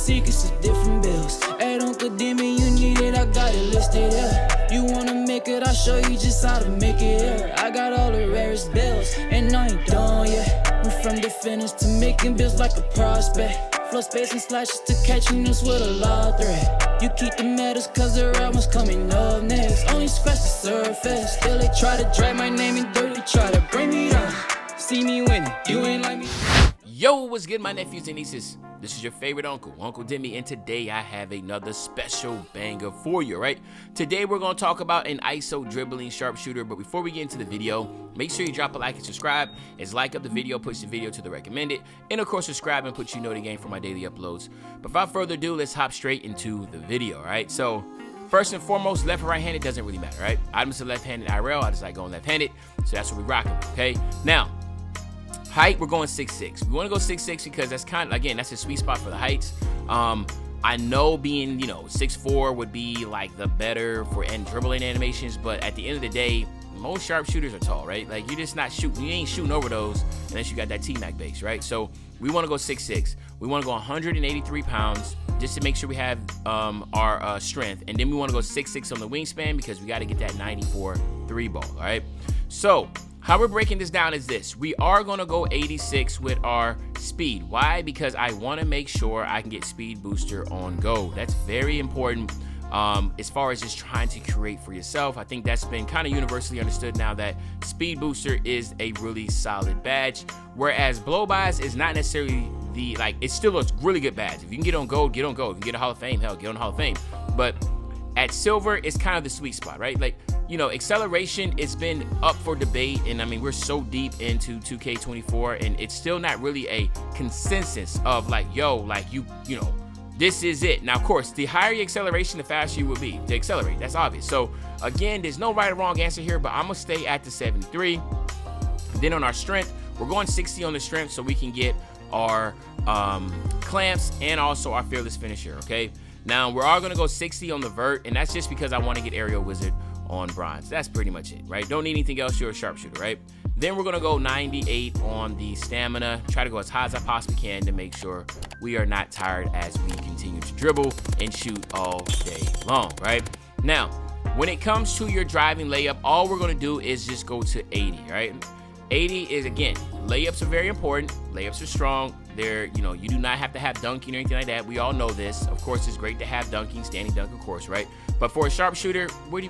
secrets of different bills. Hey, don't condemn me, you need it, I got it listed, yeah. You wanna make it, I'll show you just how to make it, yeah. I got all the rarest bills, and I ain't done yet. Went from the finish to making bills like a prospect. Flow space and slashes to catching us with a law threat. You keep the medals cause the right one's coming up next. Only scratch the surface. Still they try to drag my name in dirt, they try to bring me down. See me winning, you ain't like me. Yo, what's good, my nephews and nieces? This is your favorite uncle, Uncle Demi, and today I have another special banger for you, right? Today we're going to talk about an ISO dribbling sharpshooter, but before we get into the video, make sure you drop a like and subscribe, as like up the video, push the video to the recommended, and of course subscribe and put you know the game for my daily uploads. But without further ado, let's hop straight into the video, right? So first and foremost, left or right-handed doesn't really matter, right? I'm just a left-handed IRL, I just like going left-handed, so that's what we're rocking with, okay? Now, height, we're going 6'6". We want to go 6'6" because that's kind of, again, that's a sweet spot for the heights. I know being, 6'4" would be like the better for end dribbling animations, but at the end of the day, most sharpshooters are tall, right? Like, you're just not shooting, you ain't shooting over those unless you got that T-Mac base, right? So we want to go 6'6". We want to go 183 pounds just to make sure we have our strength, and then we want to go 6'6" on the wingspan because we got to get that 94 3 ball, all right? So how we're breaking this down is this. We are going to go 86 with our speed. Why? Because I want to make sure I can get speed booster on go. That's very important as far as just trying to create for yourself. I think that's been kind of universally understood now that speed booster is a really solid badge, whereas blow bys is not necessarily the, like, it's still a really good badge. If you can get on gold, get on gold. If you can get a Hall of Fame, hell, get on Hall of Fame. But at silver, it's kind of the sweet spot, right? Like, acceleration, it's been up for debate, and I mean, we're so deep into 2K24, and it's still not really a consensus of like, this is it. Now, of course, the higher your acceleration, the faster you will be to accelerate. That's obvious. So again, there's no right or wrong answer here, but I'm gonna stay at the 73. Then on our strength, we're going 60 on the strength so we can get our clamps and also our fearless finisher, okay? Now, we're all gonna go 60 on the vert, and that's just because I wanna get aerial wizard on bronze. That's pretty much it, right? Don't need anything else, you're a sharpshooter, right? Then we're gonna go 98 on the stamina. Try to go as high as I possibly can to make sure we are not tired as we continue to dribble and shoot all day long, right? Now, when it comes to your driving layup, all we're gonna do is just go to 80, right? 80 is, again, layups are very important. Layups are strong. They're, you do not have to have dunking or anything like that. We all know this. Of course, it's great to have dunking, standing dunk, of course, right? But for a sharpshooter,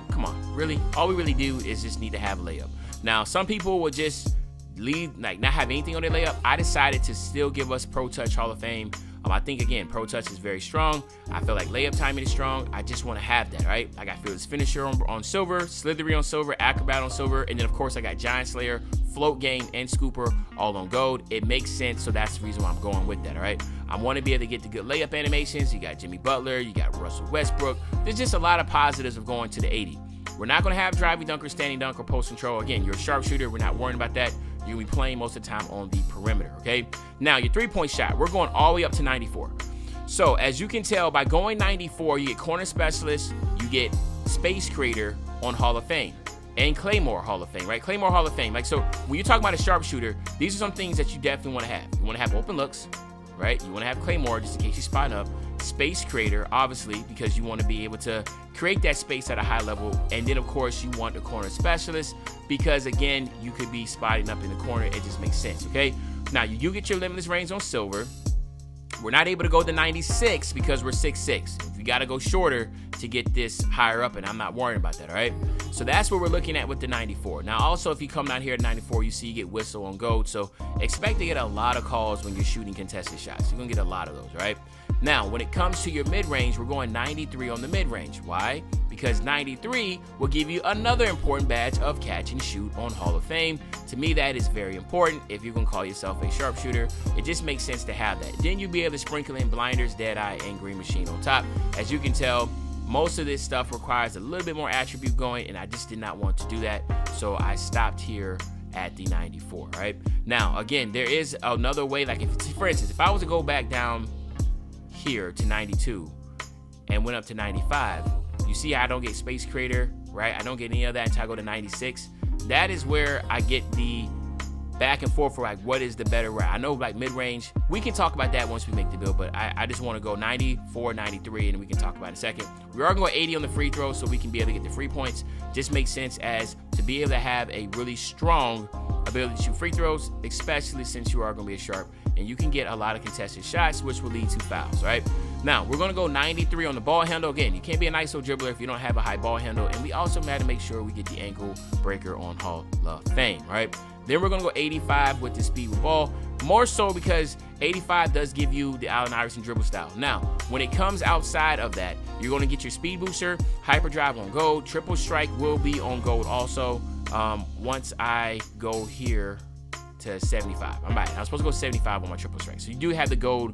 come on, really? All we really do is just need to have a layup. Now, some people will just leave, like, not have anything on their layup. I decided to still give us Pro Touch Hall of Fame. I think, again, Pro Touch is very strong. I feel like layup timing is strong. I just want to have that, right? I got Fearless Finisher on silver, Slithery on silver, Acrobat on silver, and then, of course, I got Giant Slayer, Float Game, and Scooper all on gold. It makes sense, so that's the reason why I'm going with that, all right? I want to be able to get the good layup animations. You got Jimmy Butler, you got Russell Westbrook. There's just a lot of positives of going to the 80. We're not going to have driving dunk or standing dunk or post control. Again, you're a sharpshooter. We're not worrying about that. You'll be playing most of the time on the perimeter, okay? Now, your three-point shot, we're going all the way up to 94. So, as you can tell, by going 94, you get corner specialist, you get space creator on Hall of Fame, and Claymore Hall of Fame, right? Claymore Hall of Fame. Like, so when you're talking about a sharpshooter, these are some things that you definitely want to have. You want to have open looks, right? You want to have Claymore just in case you spot up. Space creator, obviously, because you want to be able to create that space at a high level. And then, of course, you want the corner specialist because, again, you could be spotting up in the corner. It just makes sense, okay? Now, you get your limitless range on silver. We're not able to go to 96 because we're 6'6". You got to go shorter to get this higher up, and I'm not worrying about that, all right? So that's what we're looking at with the 94. Now, also, if you come down here at 94, you see you get whistle on gold. So expect to get a lot of calls when you're shooting contested shots. You're going to get a lot of those, right? Now, when it comes to your mid-range, we're going 93 on the mid-range. Why? Because 93 will give you another important badge of catch and shoot on Hall of Fame. To me, that is very important. If you can call yourself a sharpshooter, it just makes sense to have that. Then you'll be able to sprinkle in blinders, deadeye, and green machine on top. As you can tell, most of this stuff requires a little bit more attribute going, and I just did not want to do that. So I stopped here at the 94, right? Now, again, there is another way. Like, for instance, if I was to go back down here to 92 and went up to 95, you see I don't get space creator, right? I don't get any of that until I go to 96. That is where I get the back and forth for like what is the better route. I know like mid-range, we can talk about that once we make the build, but I just want to go 94, 93, and we can talk about it in a second. We are going to go 80 on the free throw so we can be able to get the free points. Just makes sense as to be able to have a really strong ability to shoot free throws, especially since you are going to be a sharp, and you can get a lot of contested shots, which will lead to fouls, right? Now, we're going to go 93 on the ball handle. Again, you can't be an ISO dribbler if you don't have a high ball handle, and we also have to make sure we get the ankle breaker on Hall of Fame, right? Then we're going to go 85 with the speed with ball, more so because 85 does give you the Allen Iverson dribble style. Now, when it comes outside of that, you're going to get your speed booster, hyperdrive on gold, triple strike will be on gold also. Once I go here to 75, I'm supposed to go 75 on my triple strike. So you do have the gold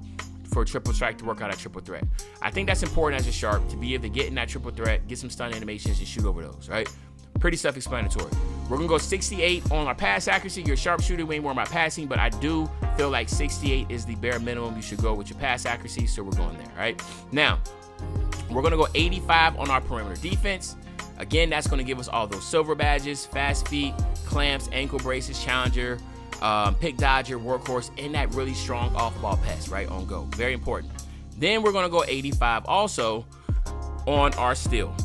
for triple strike to work out a triple threat. I think that's important as a sharp to be able to get in that triple threat, get some stun animations, and shoot over those, right? Pretty self-explanatory. We're gonna go 68 on our pass accuracy. You're a sharpshooter, we ain't worried about passing, but I do feel like 68 is the bare minimum you should go with your pass accuracy, so we're going there, right? Now, we're gonna go 85 on our perimeter defense. Again, that's gonna give us all those silver badges, fast feet, clamps, ankle braces, challenger, pick dodger, workhorse, and that really strong off-ball pass, right, on go. Very important. Then we're gonna go 85 also on our steal.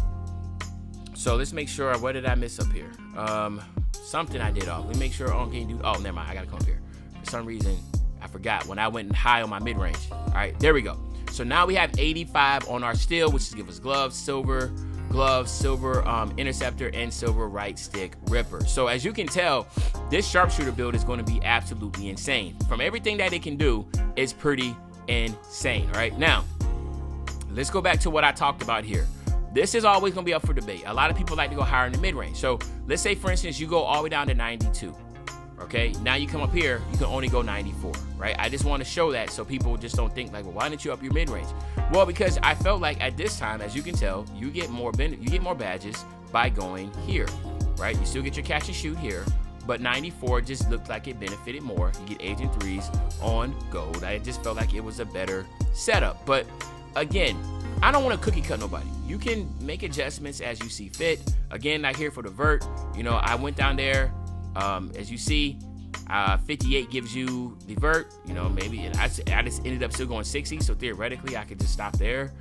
So let's make sure, what did I miss up here? Something I did off. Let me make sure on game dude. Oh, never mind, I gotta come up here. For some reason, I forgot when I went high on my mid-range. All right, there we go. So now we have 85 on our steal, which is give us gloves, silver interceptor, and silver right stick ripper. So as you can tell, this sharpshooter build is going to be absolutely insane. From everything that it can do, it's pretty insane. All right, now let's go back to what I talked about here. This is always going to be up for debate. A lot of people like to go higher in the mid-range. So let's say, for instance, you go all the way down to 92. Okay, now you come up here, you can only go 94, right? I just want to show that so people just don't think like, well, why didn't you up your mid-range? Well, because I felt like at this time, as you can tell, you get more badges by going here, right? You still get your catch and shoot here, but 94 just looked like it benefited more. You get agent threes on gold. I just felt like it was a better setup. But again, I don't want to cookie cut nobody. You can make adjustments as you see fit. Again, not here for the vert. You know, I went down there. As you see, 58 gives you the vert. You know, maybe I just ended up still going 60. So theoretically, I could just stop there.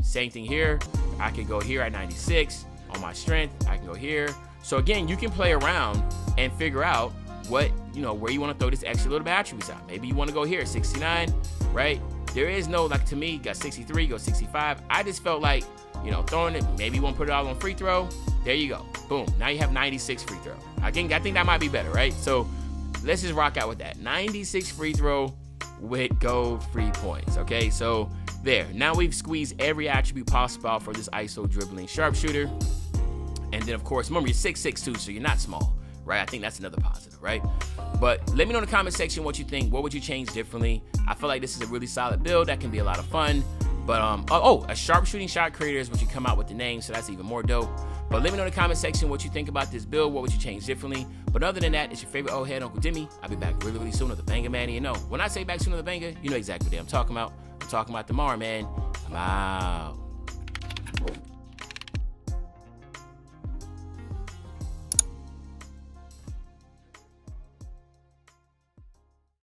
Same thing here. I could go here at 96 on my strength. I can go here. So again, you can play around and figure out what, you know, where you want to throw this extra little bit of attributes out. Maybe you want to go here at 69, right? There is no, like, to me, got 63, go 65. I just felt like, you know, throwing it, maybe you want to put it all on free throw. There you go. Boom. Now you have 96 free throw. I think that might be better, right? So let's just rock out with that. 96 free throw with gold free points. Okay, so there. Now we've squeezed every attribute possible out for this ISO dribbling sharpshooter. And then, of course, remember, you're 6'6" too, so you're not small, right? I think that's another positive, right? But let me know in the comment section what you think. What would you change differently? I feel like this is a really solid build that can be a lot of fun. But, a sharpshooting shot creator is what you come out with the name, so that's even more dope. But let me know in the comment section what you think about this build. What would you change differently? But other than that, it's your favorite old head, Uncle Dimmy. I'll be back really, really soon with the banger, man. You know, when I say back soon with the banger, you know exactly what I'm talking about. I'm talking about tomorrow, man. I'm out.